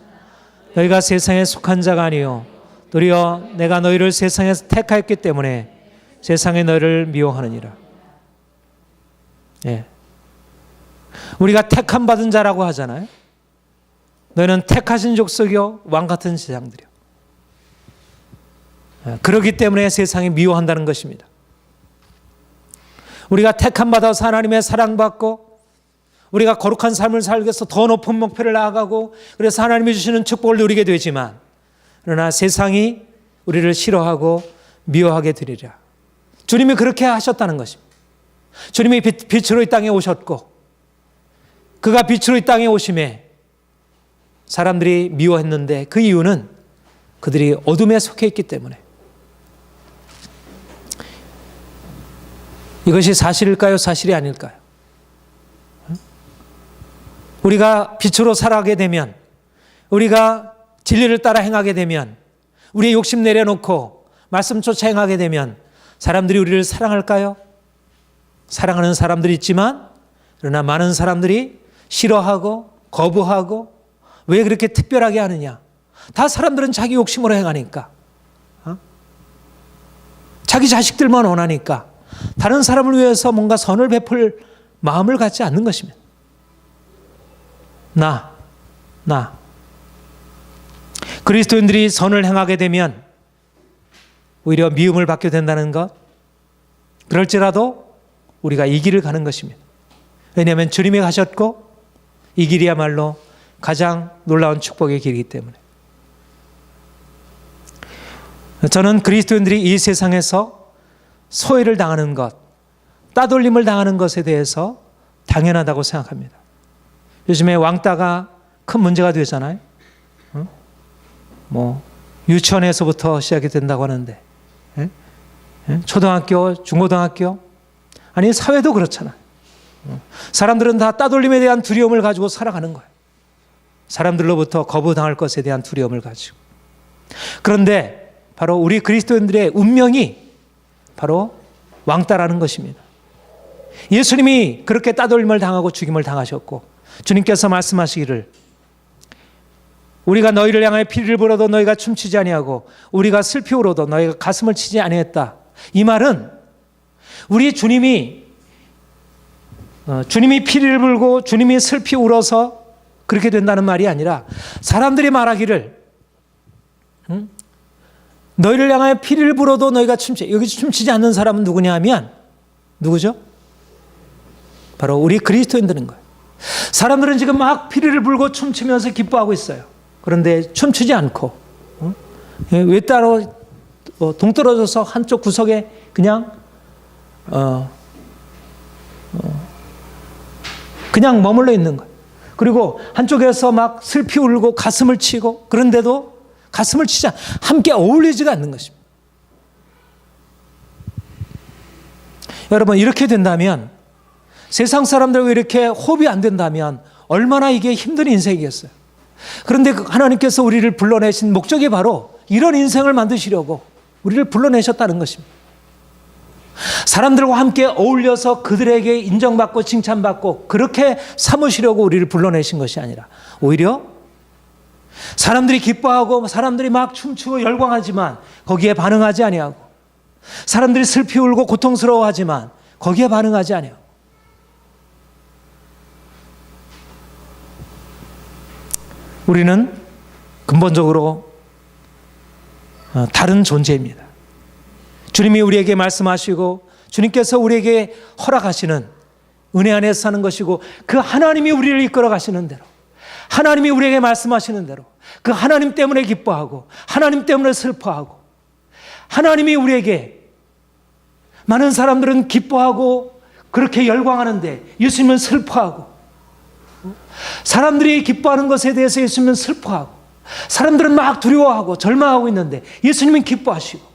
너희가 세상에 속한 자가 아니요 도리어 내가 너희를 세상에서 택하였기 때문에 세상에 너희를 미워하느니라. 예. 우리가 택함 받은 자라고 하잖아요. 너희는 택하신 족속이요 왕 같은 제장들이요. 그렇기 때문에 세상이 미워한다는 것입니다. 우리가 택함 받아서 하나님의 사랑받고 우리가 거룩한 삶을 살기 위해서 더 높은 목표를 나아가고 그래서 하나님이 주시는 축복을 누리게 되지만 그러나 세상이 우리를 싫어하고 미워하게 되리라. 주님이 그렇게 하셨다는 것입니다. 주님이 빛으로 이 땅에 오셨고 그가 빛으로 이 땅에 오심에 사람들이 미워했는데 그 이유는 그들이 어둠에 속해 있기 때문에. 이것이 사실일까요? 사실이 아닐까요? 우리가 빛으로 살아가게 되면 우리가 진리를 따라 행하게 되면 우리의 욕심 내려놓고 말씀 쫓아 행하게 되면 사람들이 우리를 사랑할까요? 사랑하는 사람들이 있지만 그러나 많은 사람들이 싫어하고 거부하고 왜 그렇게 특별하게 하느냐? 다 사람들은 자기 욕심으로 행하니까 자기 자식들만 원하니까 다른 사람을 위해서 뭔가 선을 베풀 마음을 갖지 않는 것입니다. 나 그리스도인들이 선을 행하게 되면 오히려 미움을 받게 된다는 것, 그럴지라도 우리가 이 길을 가는 것입니다. 왜냐하면 주님이 가셨고 이 길이야말로 가장 놀라운 축복의 길이기 때문에. 저는 그리스도인들이 이 세상에서 소외를 당하는 것, 따돌림을 당하는 것에 대해서 당연하다고 생각합니다. 요즘에 왕따가 큰 문제가 되잖아요. 유치원에서부터 시작이 된다고 하는데, 초등학교, 중고등학교, 아니 사회도 그렇잖아요. 사람들은 다 따돌림에 대한 두려움을 가지고 살아가는 거예요. 사람들로부터 거부당할 것에 대한 두려움을 가지고. 그런데 바로 우리 그리스도인들의 운명이 바로 왕따라는 것입니다. 예수님이 그렇게 따돌림을 당하고 죽임을 당하셨고 주님께서 말씀하시기를 우리가 너희를 향하여 피를 불어도 너희가 춤추지 아니하고 우리가 슬피 울어도 너희가 가슴을 치지 아니했다. 이 말은 우리 주님이 피를 불고 주님이 슬피 울어서 그렇게 된다는 말이 아니라 사람들이 말하기를 너희를 향하여 피를 불어도 너희가 춤추지. 여기서 춤추지 않는 사람은 누구냐 하면 누구죠? 바로 우리 그리스도인들인 거예요. 사람들은 지금 막 피를 불고 춤추면서 기뻐하고 있어요. 그런데 춤추지 않고 왜 따로 동떨어져서 한쪽 구석에 그냥 그냥 머물러 있는 거예요. 그리고 한쪽에서 막 슬피 울고 가슴을 치고 그런데도 가슴을 치지 함께 어울리지가 않는 것입니다. 여러분 이렇게 된다면 세상 사람들과 이렇게 호흡이 안 된다면 얼마나 이게 힘든 인생이겠어요. 그런데 하나님께서 우리를 불러내신 목적이 바로 이런 인생을 만드시려고 우리를 불러내셨다는 것입니다. 사람들과 함께 어울려서 그들에게 인정받고 칭찬받고 그렇게 삼으시려고 우리를 불러내신 것이 아니라 오히려 사람들이 기뻐하고 사람들이 막 춤추고 열광하지만 거기에 반응하지 아니하고 사람들이 슬피 울고 고통스러워하지만 거기에 반응하지 않아요. 우리는 근본적으로 다른 존재입니다. 주님이 우리에게 말씀하시고 주님께서 우리에게 허락하시는 은혜 안에서 사는 것이고, 그 하나님이 우리를 이끌어 가시는 대로, 하나님이 우리에게 말씀하시는 대로 그 하나님 때문에 기뻐하고 하나님 때문에 슬퍼하고, 하나님이 우리에게, 많은 사람들은 기뻐하고 그렇게 열광하는데 예수님은 슬퍼하고, 사람들이 기뻐하는 것에 대해서 예수님은 슬퍼하고, 사람들은 막 두려워하고 절망하고 있는데 예수님은 기뻐하시고.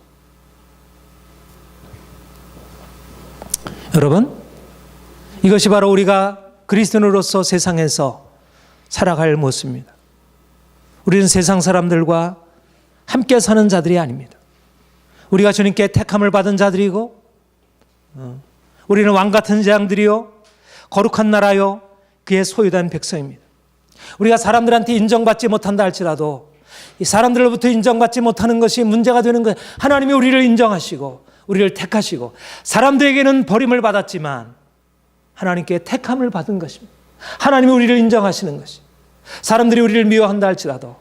여러분, 이것이 바로 우리가 그리스도인으로서 세상에서 살아갈 모습입니다. 우리는 세상 사람들과 함께 사는 자들이 아닙니다. 우리가 주님께 택함을 받은 자들이고, 우리는 왕 같은 재앙들이요 거룩한 나라요 그의 소유된 백성입니다. 우리가 사람들한테 인정받지 못한다 할지라도 이 사람들로부터 인정받지 못하는 것이 문제가 되는 거예요. 하나님이 우리를 인정하시고 우리를 택하시고, 사람들에게는 버림을 받았지만 하나님께 택함을 받은 것입니다. 하나님이 우리를 인정하시는 것이, 사람들이 우리를 미워한다 할지라도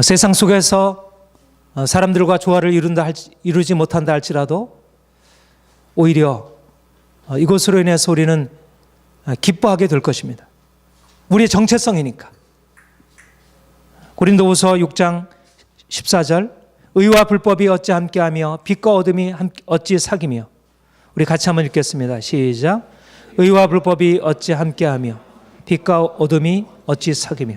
세상 속에서 사람들과 조화를 이루지 못한다 할지라도 오히려 이것으로 인해서 우리는 기뻐하게 될 것입니다. 우리의 정체성이니까. 고린도후서 6장 14절, 의와 불법이 어찌 함께하며 빛과 어둠이 어찌 사귀며. 우리 같이 한번 읽겠습니다. 시작. 의와 불법이 어찌 함께하며 빛과 어둠이 어찌 사귀며.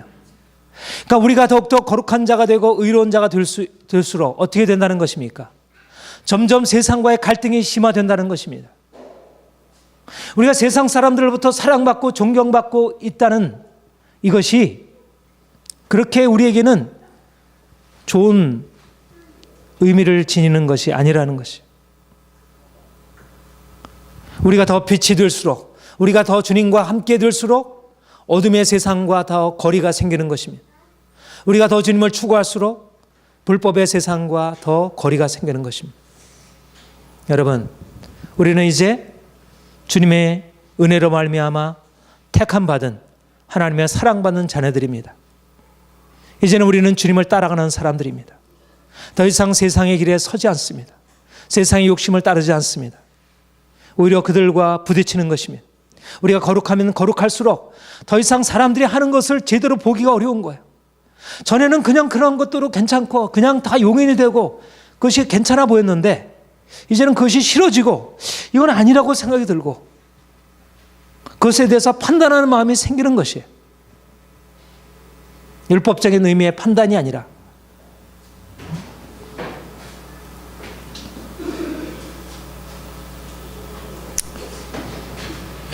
그러니까 우리가 더욱더 거룩한 자가 되고 의로운 자가 될수록 어떻게 된다는 것입니까? 점점 세상과의 갈등이 심화된다는 것입니다. 우리가 세상 사람들로부터 사랑받고 존경받고 있다는 이것이 그렇게 우리에게는 좋은 의미를 지니는 것이 아니라는 것이, 우리가 더 빛이 될수록, 우리가 더 주님과 함께 될수록 어둠의 세상과 더 거리가 생기는 것입니다. 우리가 더 주님을 추구할수록 불법의 세상과 더 거리가 생기는 것입니다. 여러분, 우리는 이제 주님의 은혜로 말미암아 택함 받은 하나님의 사랑받는 자녀들입니다. 이제는 우리는 주님을 따라가는 사람들입니다. 더 이상 세상의 길에 서지 않습니다. 세상의 욕심을 따르지 않습니다. 오히려 그들과 부딪히는 것입니다. 우리가 거룩하면 거룩할수록 더 이상 사람들이 하는 것을 제대로 보기가 어려운 거예요. 전에는 그냥 그런 것들도 괜찮고 그냥 다 용인이 되고 그것이 괜찮아 보였는데, 이제는 그것이 싫어지고 이건 아니라고 생각이 들고 그것에 대해서 판단하는 마음이 생기는 것이에요. 율법적인 의미의 판단이 아니라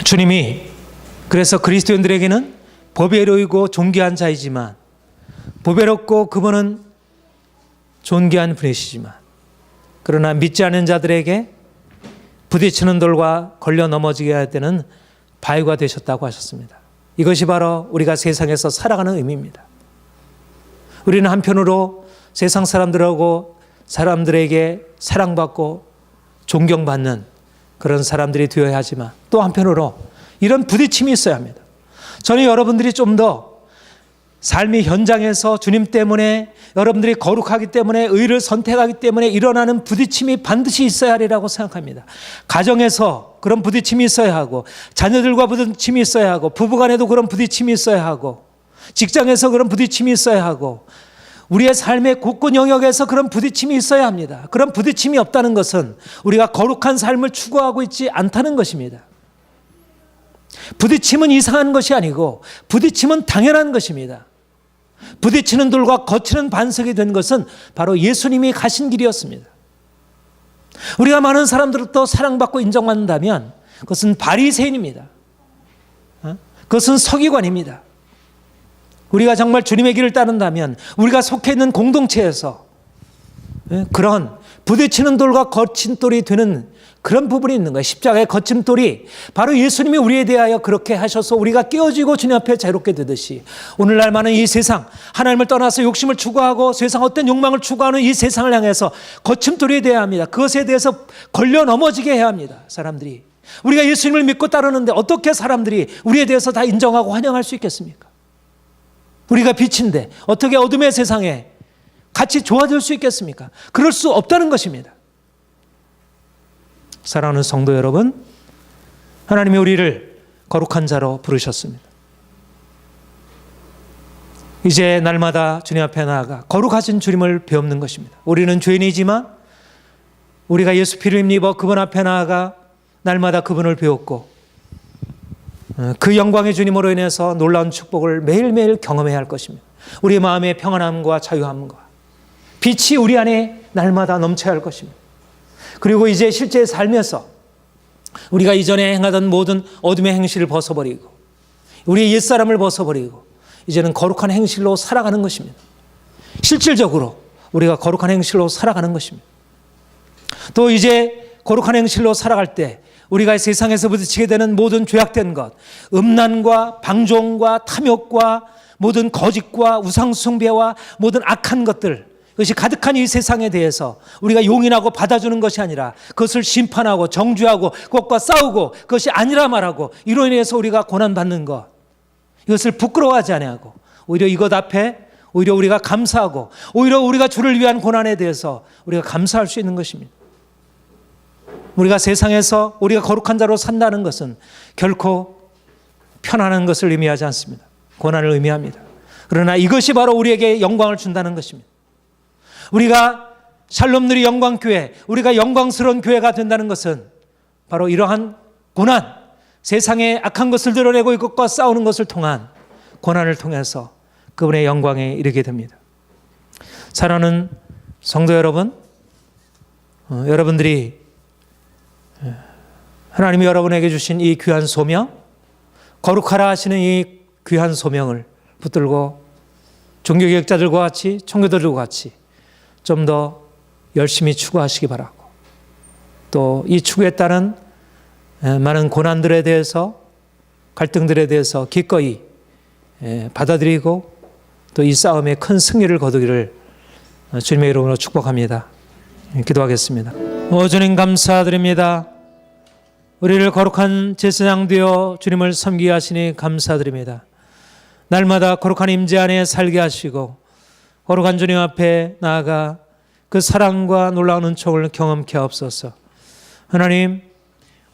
주님이 그래서 그리스도인들에게는 보배로이고 존귀한 자이지만, 보배롭고 그분은 존귀한 분이시지만, 그러나 믿지 않는 자들에게 부딪히는 돌과 걸려 넘어지게 되는 바위가 되셨다고 하셨습니다. 이것이 바로 우리가 세상에서 살아가는 의미입니다. 우리는 한편으로 세상 사람들에게 사랑받고 존경받는 그런 사람들이 되어야 하지만, 또 한편으로 이런 부딪힘이 있어야 합니다. 저는 여러분들이 좀 더 삶의 현장에서 주님 때문에, 여러분들이 거룩하기 때문에, 의를 선택하기 때문에 일어나는 부딪힘이 반드시 있어야 하리라고 생각합니다. 가정에서 그런 부딪힘이 있어야 하고, 자녀들과 부딪힘이 있어야 하고, 부부간에도 그런 부딪힘이 있어야 하고, 직장에서 그런 부딪힘이 있어야 하고, 우리의 삶의 곳곳 영역에서 그런 부딪힘이 있어야 합니다. 그런 부딪힘이 없다는 것은 우리가 거룩한 삶을 추구하고 있지 않다는 것입니다. 부딪힘은 이상한 것이 아니고 부딪힘은 당연한 것입니다. 부딪히는 돌과 거치는 반석이 된 것은 바로 예수님이 가신 길이었습니다. 우리가 많은 사람들로부터 사랑받고 인정받는다면 그것은 바리새인입니다. 그것은 서기관입니다. 우리가 정말 주님의 길을 따른다면, 우리가 속해 있는 공동체에서 그런 부딪히는 돌과 거친 돌이 되는 그런 부분이 있는 거예요. 십자가의 거친 돌이 바로 예수님이 우리에 대하여 그렇게 하셔서 우리가 깨어지고 주님 앞에 자유롭게 되듯이 오늘날 많은 이 세상, 하나님을 떠나서 욕심을 추구하고 세상 어떤 욕망을 추구하는 이 세상을 향해서 거친 돌이 되어야 합니다. 그것에 대해서 걸려 넘어지게 해야 합니다. 사람들이. 우리가 예수님을 믿고 따르는데 어떻게 사람들이 우리에 대해서 다 인정하고 환영할 수 있겠습니까? 우리가 빛인데 어떻게 어둠의 세상에 같이 좋아질 수 있겠습니까? 그럴 수 없다는 것입니다. 사랑하는 성도 여러분, 하나님이 우리를 거룩한 자로 부르셨습니다. 이제 날마다 주님 앞에 나아가 거룩하신 주님을 배우는 것입니다. 우리는 죄인이지만 우리가 예수 피를 힘입어 그분 앞에 나아가 날마다 그분을 배웠고 그 영광의 주님으로 인해서 놀라운 축복을 매일매일 경험해야 할 것입니다. 우리의 마음의 평안함과 자유함과 빛이 우리 안에 날마다 넘쳐야 할 것입니다. 그리고 이제 실제 삶에서 우리가 이전에 행하던 모든 어둠의 행실을 벗어버리고 우리의 옛사람을 벗어버리고 이제는 거룩한 행실로 살아가는 것입니다. 실질적으로 우리가 거룩한 행실로 살아가는 것입니다. 또 이제 거룩한 행실로 살아갈 때 우리가 세상에서 부딪히게 되는 모든 죄악된 것, 음란과 방종과 탐욕과 모든 거짓과 우상숭배와 모든 악한 것들, 그것이 가득한 이 세상에 대해서 우리가 용인하고 받아주는 것이 아니라 그것을 심판하고 정죄하고 그것과 싸우고 그것이 아니라 말하고 이로 인해서 우리가 고난받는 것, 이것을 부끄러워하지 아니하고 오히려 이것 앞에 오히려 우리가 감사하고 오히려 우리가 주를 위한 고난에 대해서 우리가 감사할 수 있는 것입니다. 우리가 세상에서 우리가 거룩한 자로 산다는 것은 결코 편안한 것을 의미하지 않습니다. 고난을 의미합니다. 그러나 이것이 바로 우리에게 영광을 준다는 것입니다. 우리가 샬롬누리 영광교회, 우리가 영광스러운 교회가 된다는 것은 바로 이러한 고난, 세상의 악한 것을 드러내고 이것과 싸우는 것을 통한 고난을 통해서 그분의 영광에 이르게 됩니다. 사랑하는 성도 여러분, 여러분들이 하나님이 여러분에게 주신 이 귀한 소명, 거룩하라 하시는 이 귀한 소명을 붙들고 종교개혁자들과 같이 청교도들과 같이 좀 더 열심히 추구하시기 바라고 또 이 추구에 따른 많은 고난들에 대해서 갈등들에 대해서 기꺼이 받아들이고 또 이 싸움에 큰 승리를 거두기를 주님의 이름으로 축복합니다. 기도하겠습니다. 주님 감사드립니다. 우리를 거룩한 제사장 되어 주님을 섬기게 하시니 감사드립니다. 날마다 거룩한 임재 안에 살게 하시고 거룩한 주님 앞에 나아가 그 사랑과 놀라운 은총을 경험케 하옵소서. 하나님,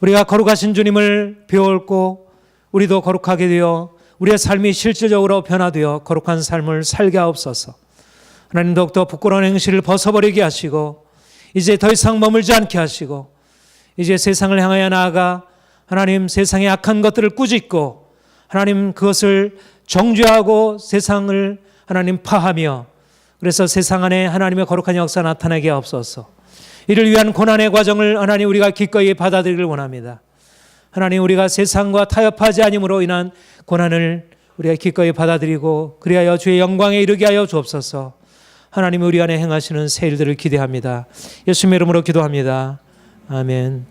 우리가 거룩하신 주님을 배웠고 우리도 거룩하게 되어 우리의 삶이 실질적으로 변화되어 거룩한 삶을 살게 하옵소서. 하나님, 더욱더 부끄러운 행실을 벗어버리게 하시고 이제 더 이상 머물지 않게 하시고 이제 세상을 향하여 나아가 하나님 세상의 악한 것들을 꾸짖고 하나님 그것을 정죄하고 세상을 하나님 파하며 그래서 세상 안에 하나님의 거룩한 역사 나타나게 하옵소서. 이를 위한 고난의 과정을 하나님 우리가 기꺼이 받아들이길 원합니다. 하나님, 우리가 세상과 타협하지 않음으로 인한 고난을 우리가 기꺼이 받아들이고 그리하여 주의 영광에 이르게 하여 주옵소서. 하나님, 우리 안에 행하시는 새 일들을 기대합니다. 예수님의 이름으로 기도합니다. 아멘.